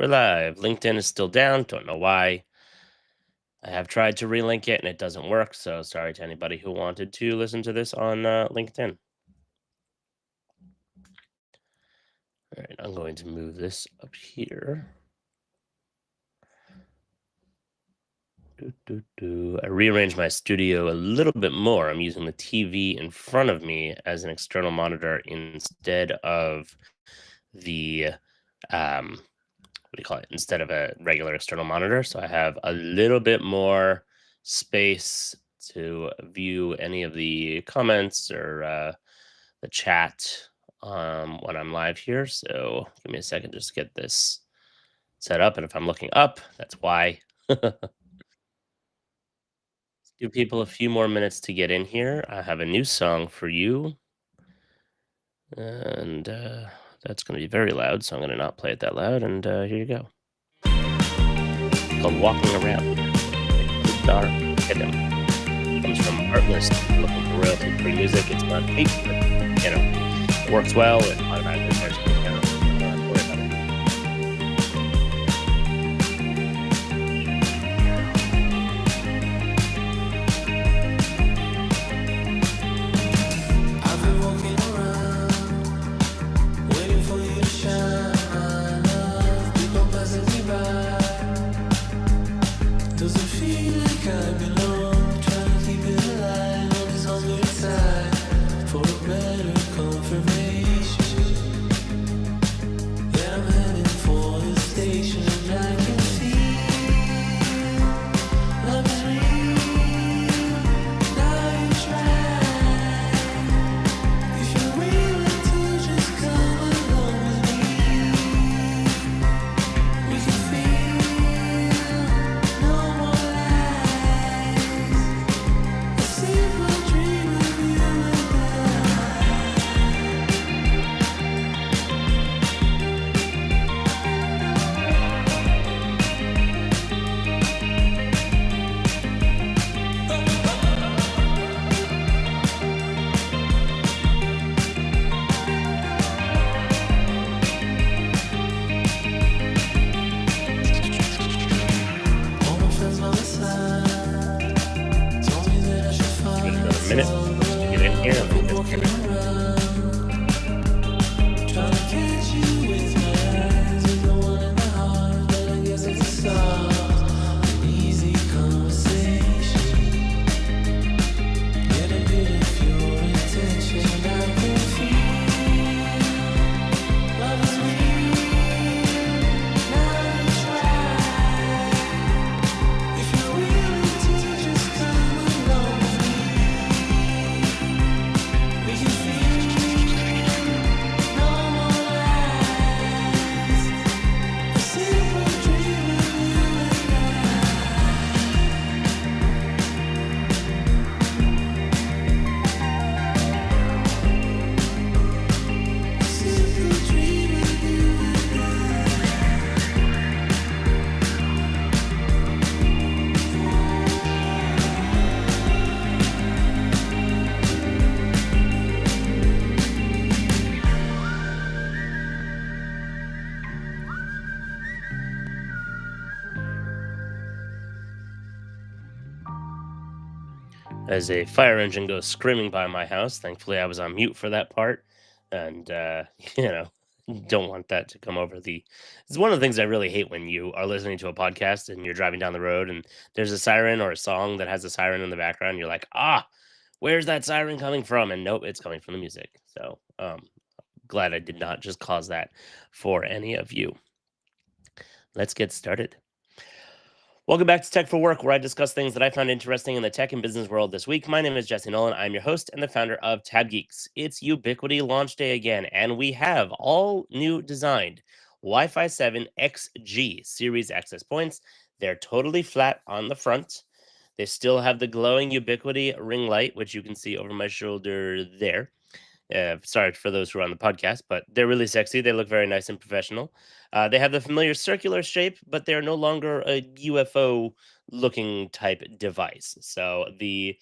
We're live. LinkedIn is still down. Don't know why. I have tried to relink it and it doesn't work. So sorry to anybody who wanted to listen to this on LinkedIn. All right, I'm going to move this up here. I rearranged my studio a little bit more. I'm using the TV in front of me as an external monitor instead of the what do you call it? Instead of a regular external monitor. So I have a little bit more space to view any of the comments or the chat when I'm live here. So give me a second just to get this set up. And if I'm looking up, that's why. Give people a few more minutes to get in here. I have a new song for you. And that's going to be very loud. So I'm going to not play it that loud. And here you go. It's called Walking Around. Dark Hidden. Comes from Artlist. Looking for royalty-free music. It's not cheap, but it works well. It automatically starts going down. Don't worry about it. I've been walking around, waiting for you to shine. People passing me by. Doesn't feel like I belong. Trying to keep it alive on this hunger inside for a better confirmation that I'm heading for the station and I can feel love is real. Now you try. If you're willing to just come along with me, we can feel no more lies. A simple dream of you and I. All my friends by my side told me that I should Give it find another minute to get in here. And then just walking give it. around, trying to catch you with my eyes. With no one in my heart, but I guess it's a soft and easy conversation. Get a bit of your attention. I can feel love is real. Now you try. If you're willing to just come along with me, we can feel no more lies. A simple dream of you and I. A simple dream of you and As a fire engine goes screaming by my house. Thankfully, I was on mute for that part. And, you know, don't want that to come over the. It's one of the things I really hate when you are listening to a podcast and you're driving down the road and there's a siren or a song that has a siren in the background. You're like, where's that siren coming from? And nope, it's coming from the music. So, glad I did not just cause that for any of you. Let's get started. Welcome back to Tech for Work, where I discuss things that I found interesting in the tech and business world this week. My name is Jesse Nolan. I'm your host and the founder of Tab Geeks. It's Ubiquiti launch day again, and we have all new designed Wi-Fi 7 XG series access points. They're totally flat on the front. They still have the glowing Ubiquiti ring light, which you can see over my shoulder there. Sorry for those who are on the podcast, but they're really sexy. They look very nice and professional. They have the familiar circular shape, but they're no longer a UFO looking type device. So the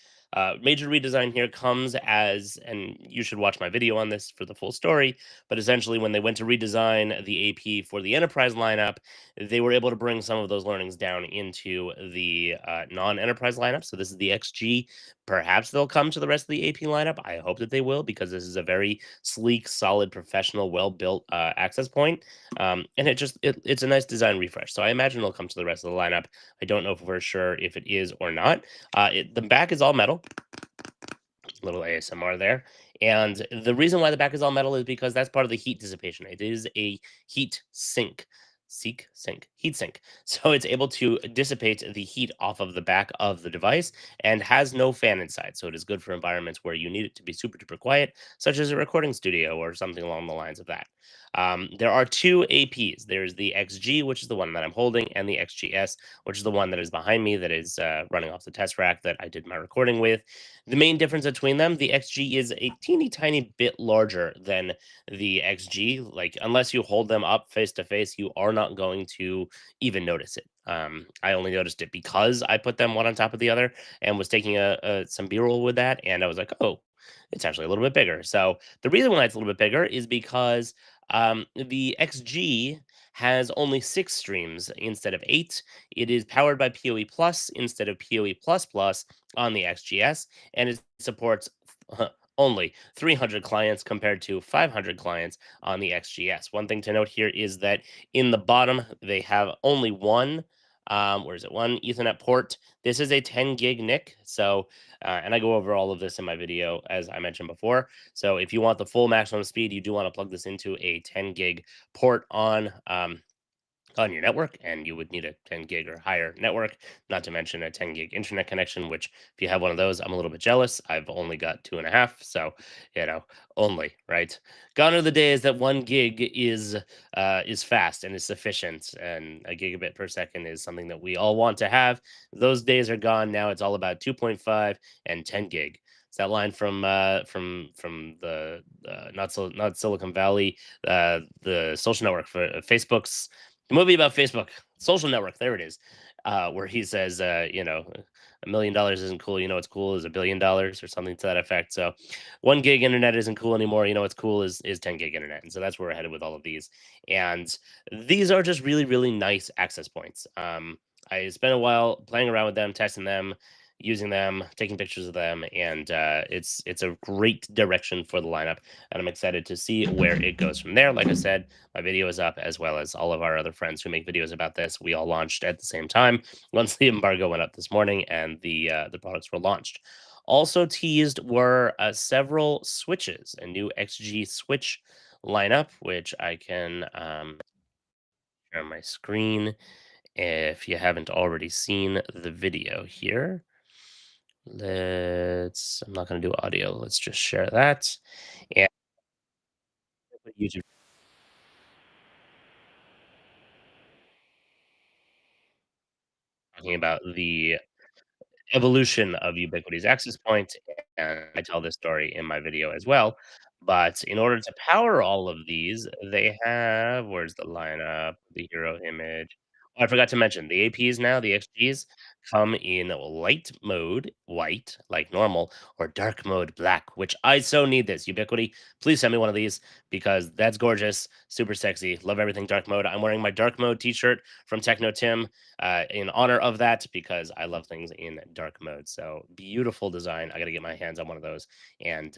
Major redesign here comes as, and you should watch my video on this for the full story. But essentially, when they went to redesign the AP for the enterprise lineup, they were able to bring some of those learnings down into the non-enterprise lineup. So this is the XG. Perhaps they'll come to the rest of the AP lineup. I hope that they will, because this is a very sleek, solid, professional, well-built access point, and it's a nice design refresh. So I imagine it'll come to the rest of the lineup. I don't know for sure if it is or not. The back is all metal. Little ASMR there. And the reason why the back is all metal is because that's part of the heat dissipation. It is a heat sink. Heat sink. So it's able to dissipate the heat off of the back of the device and has no fan inside. So it is good for environments where you need it to be super duper quiet, such as a recording studio or something along the lines of that. There are two APs. There's the XG, which is the one that I'm holding, and the XGS, which is the one that is behind me, that is running off the test rack that I did my recording with. The main difference between them, the XG is a teeny tiny bit larger than the XG. Like, unless you hold them up face to face, you are not going to even notice it. I only noticed it because I put them one on top of the other and was taking some B-roll with that, and I was like, oh, it's actually a little bit bigger. So the reason why it's a little bit bigger is because the XG has only 6 streams instead of 8. It is powered by PoE Plus instead of PoE Plus Plus on the XGS, and it supports only 300 clients compared to 500 clients on the XGS. One thing to note here is that in the bottom, they have only one. Where is it? One Ethernet port. This is a 10 gig NIC. So, and I go over all of this in my video, as I mentioned before. So, if you want the full maximum speed, you do want to plug this into a 10 gig port on your network, and you would need a 10 gig or higher network, not to mention a 10 gig internet connection, which if you have one of those, I'm a little bit jealous. I've only got 2.5, so you know, only, right? Gone are the days that 1 gig is fast and is sufficient, and a gigabit per second is something that we all want to have. Those days are gone. Now it's all about 2.5 and 10 gig. It's that line from the not Silicon Valley, the social network for Facebook's the movie about Facebook, Social Network. There it is, where he says, $1 million isn't cool. You know what's cool is $1 billion, or something to that effect. So, 1 gig internet isn't cool anymore. You know what's cool is 10 gig internet, and so that's where we're headed with all of these. And these are just really really nice access points. I spent a while playing around with them, testing them, using them, taking pictures of them, and it's a great direction for the lineup, and I'm excited to see where it goes from there. Like I said, my video is up, as well as all of our other friends who make videos about this. We all launched at the same time once the embargo went up this morning, and the products were launched. Also teased were several switches, a new XG switch lineup, which I can share my screen if you haven't already seen the video here. I'm not going to do audio. Let's just share that. And YouTube talking about the evolution of Ubiquiti's access point, and I tell this story in my video as well. But in order to power all of these, they have, where's the lineup, the hero image? Oh, I forgot to mention the APs now, the XGs come in light mode, white, like normal, or dark mode, black, which I so need this. Ubiquiti, please send me one of these, because that's gorgeous, super sexy. Love everything dark mode. I'm wearing my dark mode t-shirt from Techno Tim in honor of that, because I love things in dark mode. So beautiful design. I got to get my hands on one of those and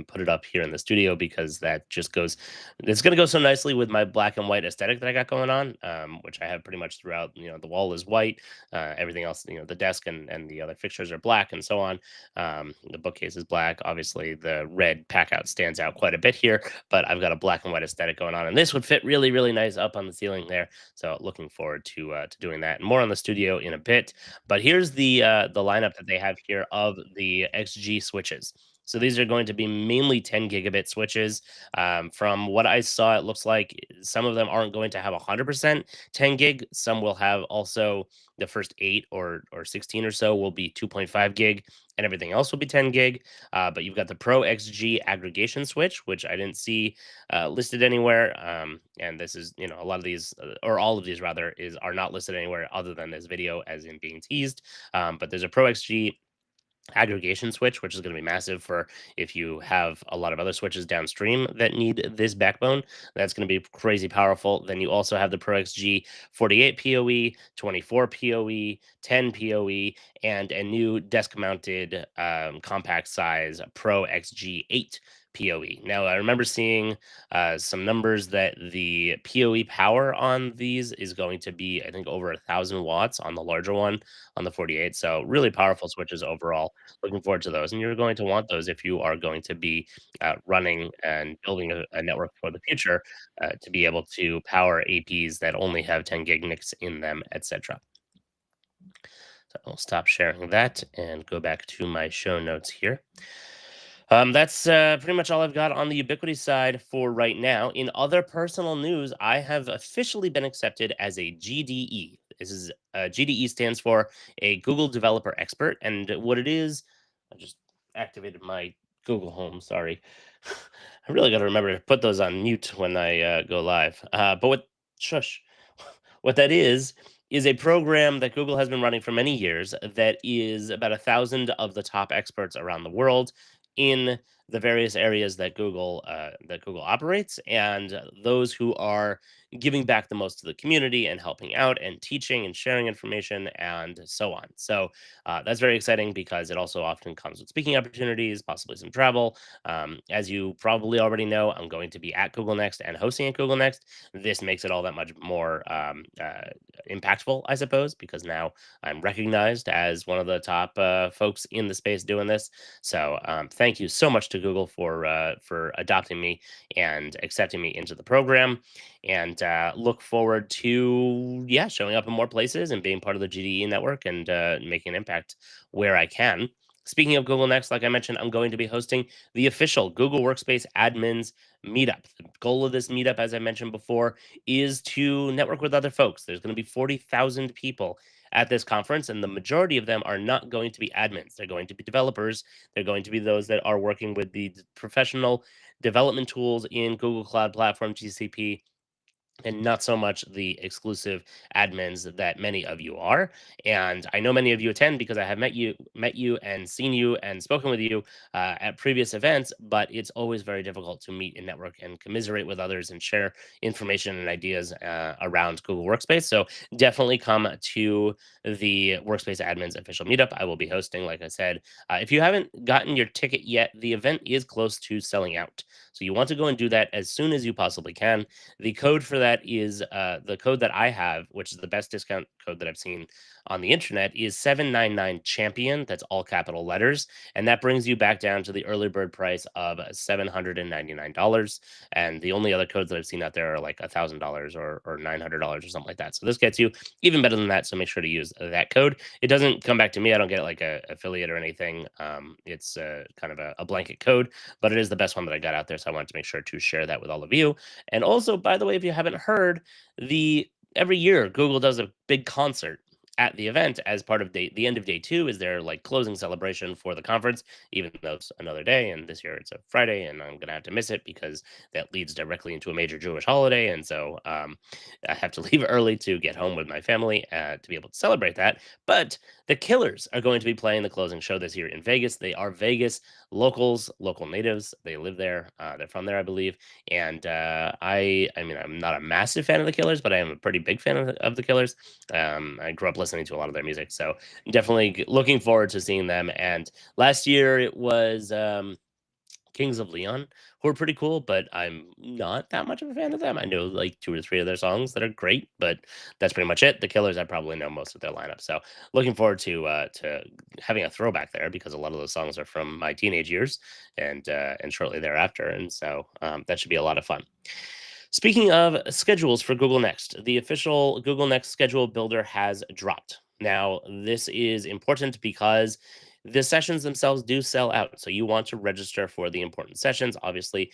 put it up here in the studio, because that just goes. It's going to go so nicely with my black and white aesthetic that I got going on, which I have pretty much throughout. The wall is white. Everything else, the desk and the other fixtures are black, and so on. The bookcase is black. Obviously, the red pack out stands out quite a bit here, but I've got a black and white aesthetic going on, and this would fit really, really nice up on the ceiling there. So looking forward to doing that, and more on the studio in a bit. But here's the lineup that they have here of the XG switches. So these are going to be mainly 10 gigabit switches. From what I saw, it looks like some of them aren't going to have 100% 10 gig. Some will have also the first 8 or 16 or so will be 2.5 gig, and everything else will be 10 gig. But you've got the Pro XG aggregation switch, which I didn't see listed anywhere. And this is, a lot of these, or all of these rather, are not listed anywhere other than this video, as in being teased. But there's a Pro XG aggregation switch, which is going to be massive for if you have a lot of other switches downstream that need this backbone. That's going to be crazy powerful. Then you also have the Pro XG 48 PoE, 24 PoE, 10 PoE, and a new desk mounted compact size Pro XG 8 PoE. Now, I remember seeing some numbers that the PoE power on these is going to be, I think, over 1,000 watts on the larger one on the 48. So, really powerful switches overall. Looking forward to those, and you're going to want those if you are going to be running and building a network for the future to be able to power APs that only have 10 gig NICs in them, etc. So I'll stop sharing that and go back to my show notes here. That's pretty much all I've got on the Ubiquiti side for right now. In other personal news, I have officially been accepted as a GDE. This is GDE stands for a Google Developer Expert, and what it is, I just activated my Google Home. Sorry, I really got to remember to put those on mute when I go live. But what shush, what that is a program that Google has been running for many years that is about 1,000 of the top experts around the world in the various areas that Google operates, and those who are giving back the most to the community and helping out and teaching and sharing information and so on. So that's very exciting because it also often comes with speaking opportunities, possibly some travel. As you probably already know, I'm going to be at Google Next and hosting at Google Next. This makes it all that much more impactful, I suppose, because now I'm recognized as one of the top folks in the space doing this. So thank you so much to Google for adopting me and accepting me into the program, and look forward to showing up in more places and being part of the GDE network and making an impact where I can. Speaking of Google Next, like I mentioned, I'm going to be hosting the official Google Workspace Admins Meetup. The goal of this meetup, as I mentioned before, is to network with other folks. There's going to be 40,000 people at this conference, and the majority of them are not going to be admins. They're going to be developers. They're going to be those that are working with the professional development tools in Google Cloud Platform, GCP, and not so much the exclusive admins that many of you are. And I know many of you attend because I have met you and seen you and spoken with you at previous events, but it's always very difficult to meet and network and commiserate with others and share information and ideas around Google Workspace. So definitely come to the Workspace Admins official meetup. I will be hosting, like I said. If you haven't gotten your ticket yet, the event is close to selling out. So you want to go and do that as soon as you possibly can. The code for that is the code that I have, which is the best discount code that I've seen on the internet, is 799 champion. That's all capital letters. And that brings you back down to the early bird price of $799. And the only other codes that I've seen out there are like $1,000 or $900 or something like that. So this gets you even better than that. So make sure to use that code. It doesn't come back to me. I don't get like a affiliate or anything. It's kind of a blanket code, but it is the best one that I got out there. So I wanted to make sure to share that with all of you. And also, by the way, if you haven't heard, the every year Google does a big concert at the event as part of the end of day two is their like closing celebration for the conference, even though it's another day. And this year it's a Friday, and I'm gonna have to miss it because that leads directly into a major Jewish holiday. And so I have to leave early to get home with my family to be able to celebrate that. But the Killers are going to be playing the closing show this year in Vegas. They are Vegas locals, local natives. They live there. They're from there, I believe. And I mean, I'm not a massive fan of the Killers, but I am a pretty big fan of the Killers. I grew up listening to a lot of their music, so definitely looking forward to seeing them. And last year it was Kings of Leon, who are pretty cool, but I'm not that much of a fan of them. I know like two or three of their songs that are great, but that's pretty much it. The Killers, I probably know most of their lineup, so looking forward to having a throwback there because a lot of those songs are from my teenage years and shortly thereafter, and so that should be a lot of fun. Speaking of schedules for Google Next, the official Google Next schedule builder has dropped. Now, this is important because the sessions themselves do sell out. So you want to register for the important sessions. Obviously,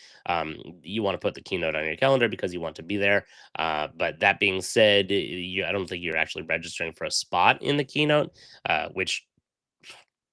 you want to put the keynote on your calendar because you want to be there. But that being said, I don't think you're actually registering for a spot in the keynote, which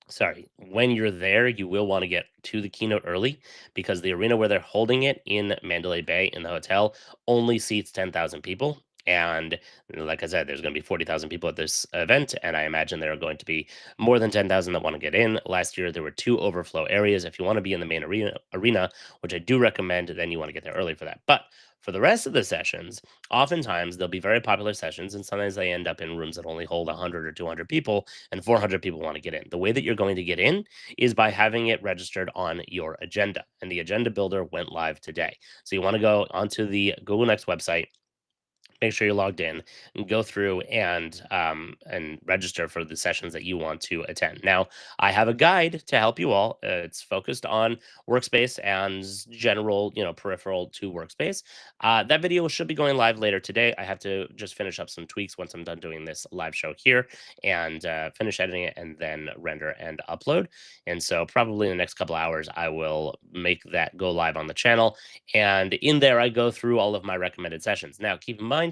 sorry, when you're there, you will want to get to the keynote early because the arena where they're holding it in Mandalay Bay in the hotel only seats 10,000 people. And like I said, there's going to be 40,000 people at this event, and I imagine there are going to be more than 10,000 that want to get in. Last year, there were two overflow areas. If you want to be in the main arena, which I do recommend, then you want to get there early for that. But for the rest of the sessions, oftentimes they'll be very popular sessions, and sometimes they end up in rooms that only hold 100 or 200 people, and 400 people want to get in. The way that you're going to get in is by having it registered on your agenda, and the agenda builder went live today. So you want to go onto the Google Next website, make sure you're logged in, and go through and register for the sessions that you want to attend. Now, I have a guide to help you all. It's focused on workspace and general, peripheral to workspace. That video should be going live later today. I have to just finish up some tweaks once I'm done doing this live show here, and finish editing it and then render and upload. And so probably in the next couple hours, I will make that go live on the channel. And in there, I go through all of my recommended sessions. Now, keep in mind,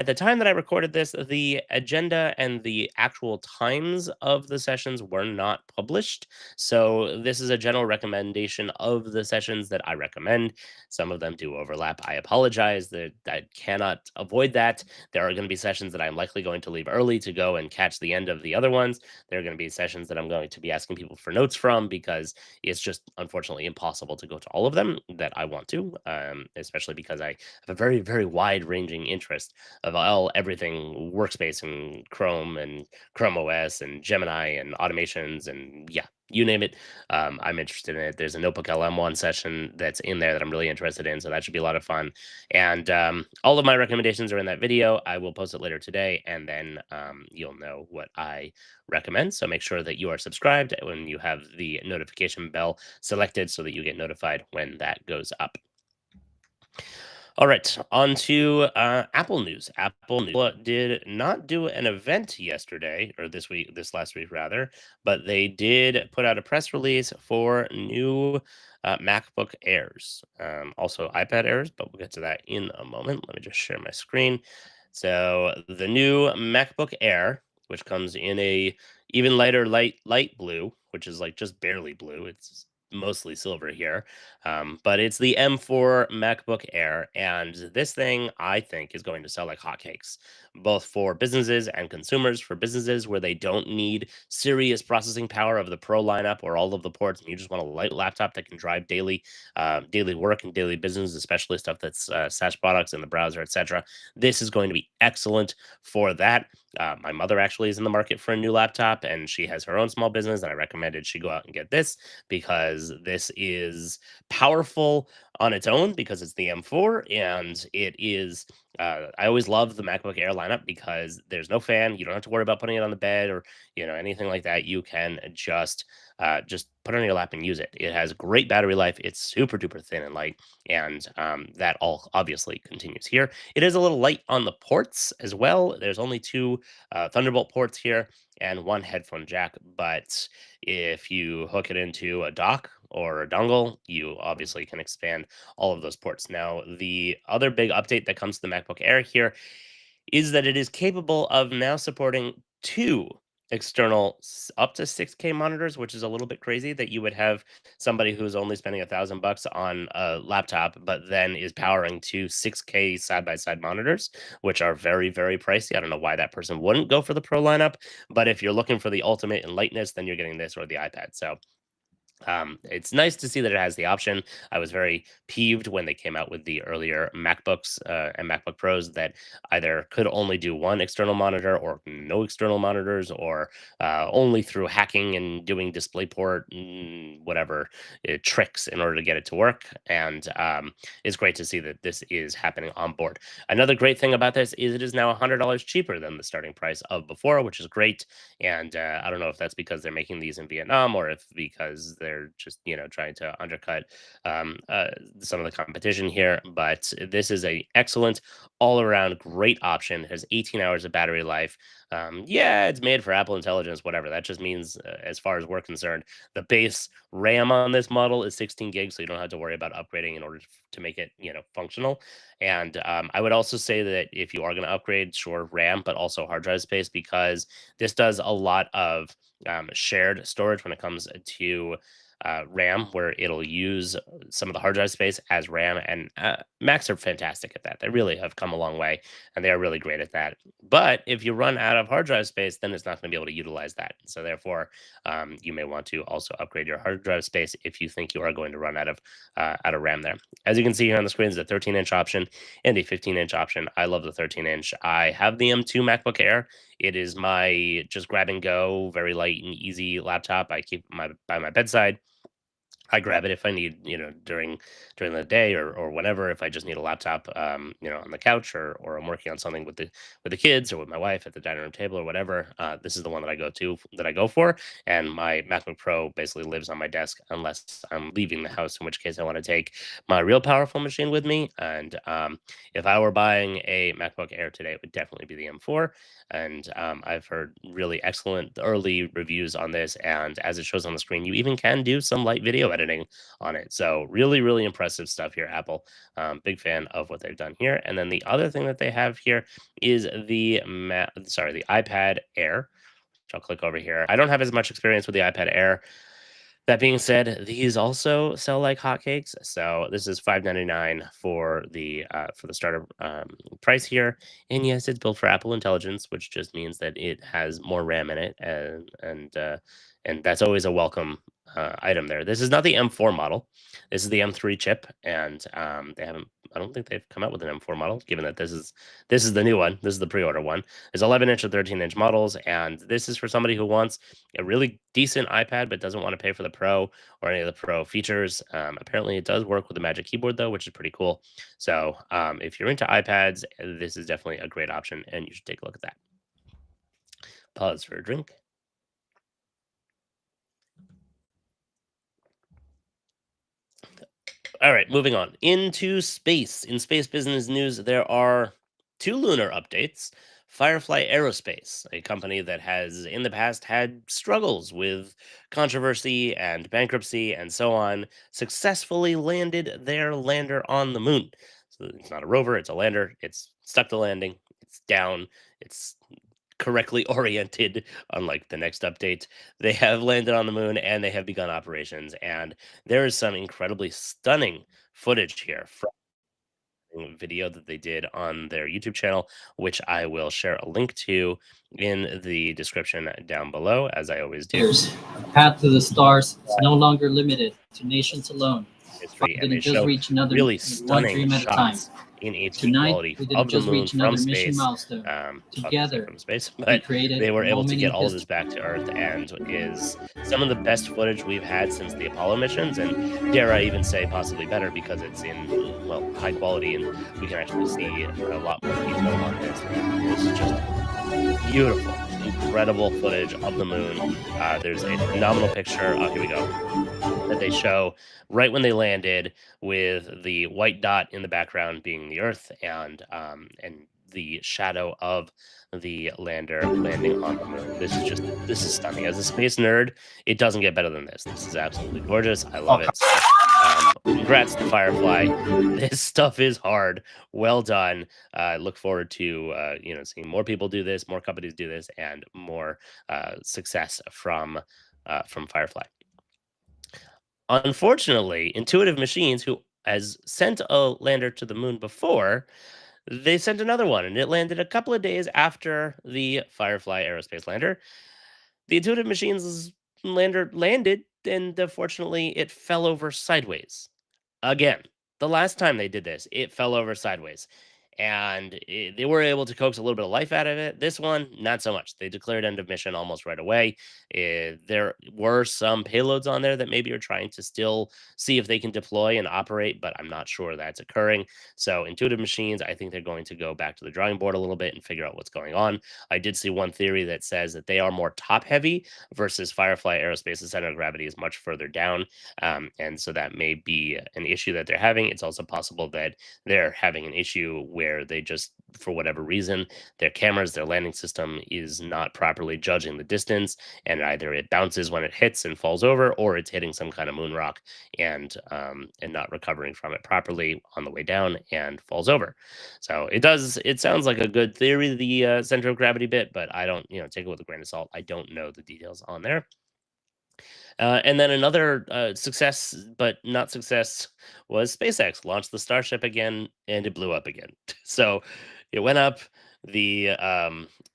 at the time that I recorded this, the agenda and the actual times of the sessions were not published. So this is a general recommendation of the sessions that I recommend. Some of them do overlap. I apologize that I cannot avoid that. There are going to be sessions that I'm likely going to leave early to go and catch the end of the other ones. There are going to be sessions that I'm going to be asking people for notes from because it's just unfortunately impossible to go to all of them that I want to, especially because I have a very, very wide ranging interest of everything workspace and Chrome OS and Gemini and automations and yeah, you name it. I'm interested in it. There's a Notebook LM1 session that's in there that I'm really interested in, so that should be a lot of fun. And all of my recommendations are in that video. I will post it later today, and then you'll know what I recommend. So make sure that you are subscribed when you have the notification bell selected so that you get notified when that goes up. All right, on to Apple news. Apple news did not do an event yesterday, or this last week rather, but they did put out a press release for new MacBook Airs, also iPad Airs, but we'll get to that in a moment. Let me just share my screen. So the new MacBook Air, which comes in a even lighter light blue, which is like just barely blue. It's mostly silver here, but it's the M4 MacBook Air, and this thing I think is going to sell like hotcakes, both for businesses and consumers. For businesses where they don't need serious processing power of the Pro lineup or all of the ports, and you just want a light laptop that can drive daily work and daily business, especially stuff that's SaaS products in the browser, etc. This is going to be excellent for that. My mother actually is in the market for a new laptop, and she has her own small business, and I recommended she go out and get this because this is powerful on its own because it's the M4 and it is. I always love the MacBook Air lineup because there's no fan. You don't have to worry about putting it on the bed or anything like that. You can just put it on your lap and use it. It has great battery life. It's super duper thin and light, and that all obviously continues here. It is a little light on the ports as well. There's only two Thunderbolt ports here and one headphone jack, but if you hook it into a dock or a dongle, you obviously can expand all of those ports. Now, the other big update that comes to the MacBook Air here is that it is capable of now supporting two external up to 6K monitors, which is a little bit crazy that you would have somebody who's only spending $1,000 on a laptop, but then is powering two 6K side by side monitors, which are very, very pricey. I don't know why that person wouldn't go for the Pro lineup, but if you're looking for the ultimate in lightness, then you're getting this or the iPad. So it's nice to see that it has the option. I was very peeved when they came out with the earlier MacBooks and MacBook Pros that either could only do one external monitor or no external monitors, or only through hacking and doing DisplayPort whatever tricks in order to get it to work. And it's great to see that this is happening on board. Another great thing about this is it is now $100 cheaper than the starting price of before, which is great. And I don't know if that's because they're making these in Vietnam or if because they're just trying to undercut some of the competition here. But this is a excellent all around great option. It has 18 hours of battery life. Yeah, it's made for Apple Intelligence, whatever. That just means, as far as we're concerned, the base RAM on this model is 16 gigs, so you don't have to worry about upgrading in order to make it, functional. And I would also say that if you are going to upgrade, sure, RAM, but also hard drive space, because this does a lot of shared storage when it comes to RAM, where it'll use some of the hard drive space as RAM. And Macs are fantastic at that. They really have come a long way, and they are really great at that. But if you run out of hard drive space, then it's not going to be able to utilize that. So therefore, you may want to also upgrade your hard drive space if you think you are going to run out of RAM there. As you can see here on the screen, is a 13-inch option and a 15-inch option. I love the 13-inch. I have the M2 MacBook Air. It is my just grab and go, very light and easy laptop. I keep my by my bedside. I grab it if I need, during the day or whenever, if I just need a laptop, on the couch or I'm working on something with the kids or with my wife at the dining room table or whatever. This is the one that I go for, and my MacBook Pro basically lives on my desk unless I'm leaving the house, in which case I want to take my real powerful machine with me. And if I were buying a MacBook Air today, it would definitely be the M4. And I've heard really excellent early reviews on this. And as it shows on the screen, you even can do some light video editing on it. So really, really impressive stuff here, Apple. Big fan of what they've done here. And then the other thing that they have here is the iPad Air. Which I'll click over here. I don't have as much experience with the iPad Air. That being said, these also sell like hotcakes. So this is $5.99 for the starter price here. And yes, it's built for Apple Intelligence, which just means that it has more RAM in it, and that's always a welcome item there. This is not the M4 model. This is the M3 chip, and they haven't. I don't think they've come out with an M4 model, given that this is the new one. This is the pre-order one. There's 11-inch and 13-inch models, and this is for somebody who wants a really decent iPad but doesn't want to pay for the Pro or any of the Pro features. Apparently, it does work with the Magic Keyboard though, which is pretty cool. So if you're into iPads, this is definitely a great option, and you should take a look at that. Pause for a drink. All right, moving on into space. In space business news, there are two lunar updates. Firefly Aerospace, a company that has in the past had struggles with controversy and bankruptcy and so on, successfully landed their lander on the moon. So it's not a rover, it's a lander. It's stuck the landing, it's down, it's correctly oriented, unlike the next update. They have landed on the moon and they have begun operations. And there is some incredibly stunning footage here from a video that they did on their YouTube channel, which I will share a link to in the description down below, as I always do. Years, the path to the stars is no longer limited to nations alone. History, and Didn't they just show reach another really one stunning dream at a time. shots in HD Tonight, quality we didn't of the just moon reach from another mission space. milestone. Obviously Together, from space, we but created they were a able to moment get in all of this history. back to Earth, and is some of the best footage we've had since the Apollo missions, and dare I even say possibly better, because it's in, well, high quality, and we can actually see a lot more detail on this. This is just beautiful, incredible footage of the moon. There's a phenomenal picture. Oh, here we go. That they show right when they landed, with the white dot in the background being the Earth, and the shadow of the lander landing on the moon. This is stunning. As a space nerd, it doesn't get better than this. This is absolutely gorgeous. I love it. So, congrats to Firefly. This stuff is hard. Well done. I look forward to seeing more people do this, more companies do this, and more success from Firefly. Unfortunately, Intuitive Machines, who has sent a lander to the moon before, they sent another one, and it landed a couple of days after the Firefly Aerospace lander. The Intuitive Machines lander landed, and unfortunately, it fell over sideways. Again, the last time they did this, it fell over sideways, and they were able to coax a little bit of life out of it. This one, not so much. They declared end of mission almost right away. There were some payloads on there that maybe are trying to still see if they can deploy and operate, but I'm not sure that's occurring. So Intuitive Machines, I think they're going to go back to the drawing board a little bit and figure out what's going on. I did see one theory that says that they are more top heavy, versus Firefly Aerospace's center of gravity is much further down. And so that may be an issue that they're having. It's also possible that they're having an issue where they just, for whatever reason, their cameras, their landing system is not properly judging the distance, and either it bounces when it hits and falls over, or it's hitting some kind of moon rock and not recovering from it properly on the way down and falls over. So it sounds like a good theory, the center of gravity bit, but I don't, take it with a grain of salt. I don't know the details on there. And then another success, but not success, was SpaceX launched the Starship again, and it blew up again. So it went up. The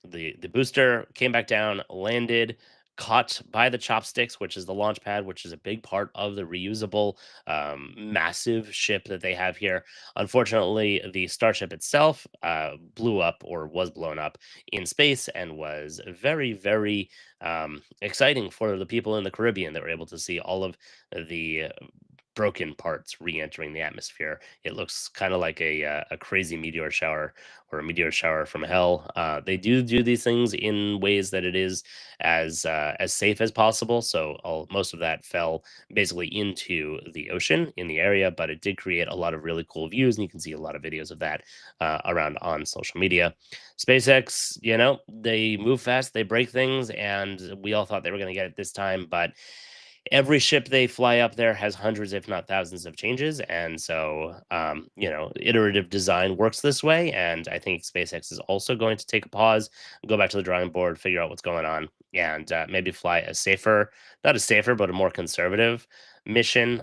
the booster came back down, landed, caught by the chopsticks, which is the launch pad, which is a big part of the reusable massive ship that they have here. Unfortunately, the Starship itself blew up or was blown up in space and was very exciting for the people in the Caribbean that were able to see all of the broken parts re-entering the atmosphere. It looks kind of like a crazy meteor shower or a meteor shower from hell. They do these things in ways that it is as safe as possible. So most of that fell basically into the ocean in the area, but it did create a lot of really cool views, and you can see a lot of videos of that around on social media. SpaceX, they move fast, they break things, and we all thought they were going to get it this time, but every ship they fly up there has hundreds, if not thousands, of changes. And so, iterative design works this way. And I think SpaceX is also going to take a pause, go back to the drawing board, figure out what's going on, and maybe fly a safer, not a safer, but a more conservative mission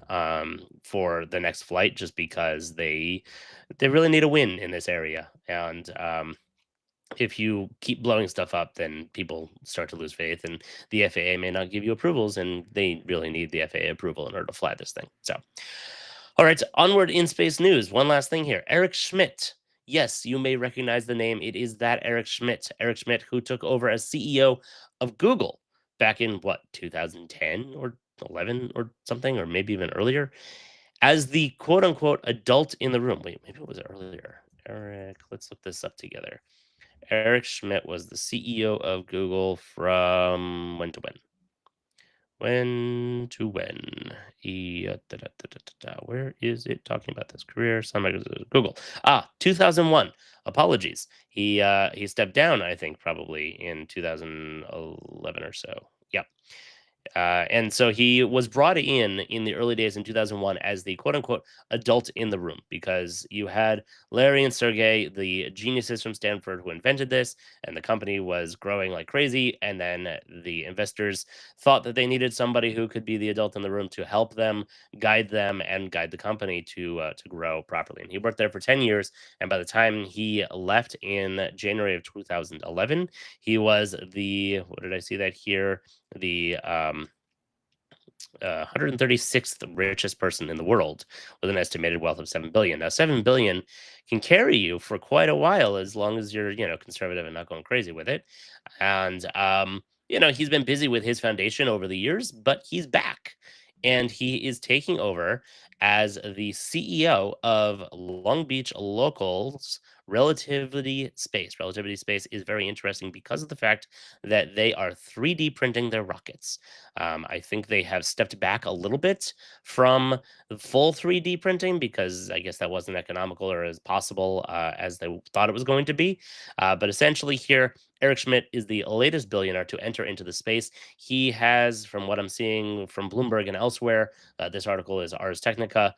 for the next flight, just because they really need a win in this area. And if you keep blowing stuff up, then people start to lose faith, and the FAA may not give you approvals, and they really need the FAA approval in order to fly this thing. So, all right, onward in space news. One last thing here. Eric Schmidt. Yes, you may recognize the name. It is that Eric Schmidt. Eric Schmidt, who took over as CEO of Google back in what, 2010 or 11 or something, or maybe even earlier, as the quote unquote adult in the room. Wait, maybe it was earlier. Eric, let's look this up together. Eric Schmidt was the CEO of Google from when to when? When to when? Where is it talking about this career? Google. 2001. Apologies. He stepped down, I think, probably in 2011 or so. Yep. And so he was brought in the early days in 2001 as the quote unquote adult in the room, because you had Larry and Sergey, the geniuses from Stanford, who invented this, and the company was growing like crazy. And then the investors thought that they needed somebody who could be the adult in the room to help them, and guide the company to grow properly. And he worked there for 10 years. And by the time he left in January of 2011, he was what did I see that here? The 136th richest person in the world with an estimated wealth of 7 billion. Now, 7 billion can carry you for quite a while as long as you're, conservative and not going crazy with it. And he's been busy with his foundation over the years, but he's back, and he is taking over as the CEO of Long Beach Locals Relativity Space. Relativity Space is very interesting because of the fact that they are 3D printing their rockets. I think they have stepped back a little bit from full 3D printing because I guess that wasn't economical or as possible as they thought it was going to be. But essentially, here, Eric Schmidt is the latest billionaire to enter into the space. He has, from what I'm seeing from Bloomberg and elsewhere, this article is Ars Technica,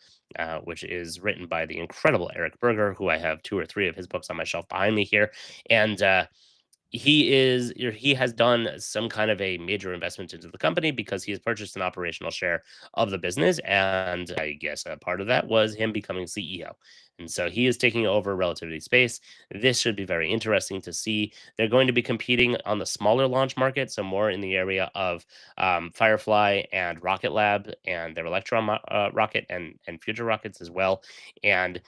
which is written by the incredible Eric Berger, who I have 2 or 3 of his books on my shelf behind me here. And he has done some kind of a major investment into the company because he has purchased an operational share of the business, and I guess a part of that was him becoming CEO. And so he is taking over Relativity Space. This should be very interesting to see. They're going to be competing on the smaller launch market, so more in the area of Firefly and Rocket Lab and their Electron rocket and future rockets as well. And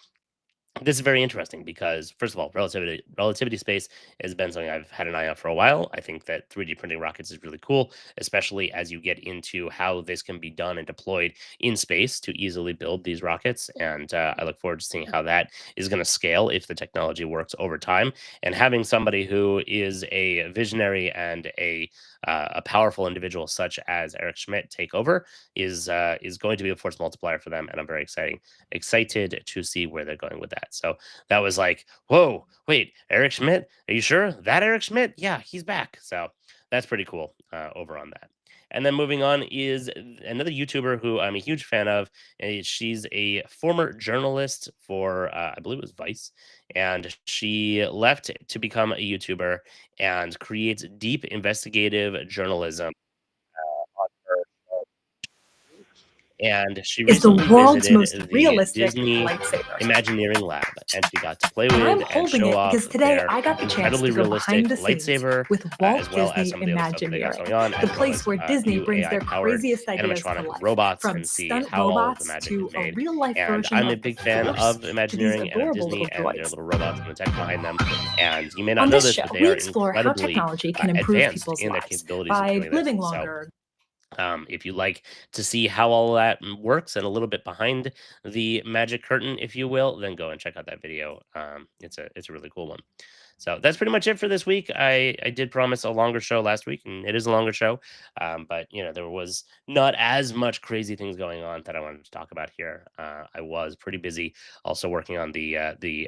this is very interesting because, first of all, relativity space has been something I've had an eye on for a while. I think that 3D printing rockets is really cool, especially as you get into how this can be done and deployed in space to easily build these rockets. And I look forward to seeing how that is going to scale if the technology works over time. And having somebody who is a visionary and a powerful individual such as Eric Schmidt take over is going to be a force multiplier for them, and I'm very excited to see where they're going with that. So that was like, whoa, wait, Eric Schmidt? Are you sure that Eric Schmidt? Yeah, he's back. So that's pretty cool over on that. And then moving on is another YouTuber who I'm a huge fan of. She's a former journalist for, I believe it was Vice, and she left to become a YouTuber and creates deep investigative journalism on her and she is the recently world's most visited the realistic Disney lightsaber. Imagineering Lab, and she got to play And I'm with and holding show it off because today their I got the chance incredibly to go behind realistic the scenes lightsaber, with Walt as well as Disney some of the other stuff that they got Imagineering, going on, the as well place as where Disney new brings their AI-powered craziest ideas to animatronic life, robots, from and see stunt how all of the robots magic to is a made. real-life And version I'm a of the big fan Force of to these Imagineering and of adorable Disney little and their droids. little robots and the tech behind them. And you may not On know this this, show, but they we are explore how incredibly technology can improve advanced people's in their lives capabilities of by doing this. living So longer. if you like to see how all that works and a little bit behind the magic curtain, if you will, then go and check out that video. It's a really cool one. So that's pretty much it for this week. I did promise a longer show last week, and it is a longer show. But there was not as much crazy things going on that I wanted to talk about here. I was pretty busy also working on the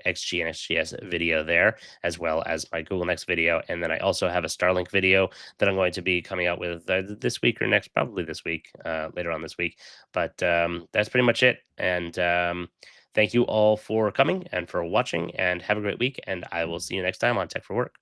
XG and XGS video there, as well as my Google Next video, and then I also have a Starlink video that I'm going to be coming out with this week or next, probably this week, later on this week. But that's pretty much it. And thank you all for coming and for watching, and have a great week. And I will see you next time on Tech for Work.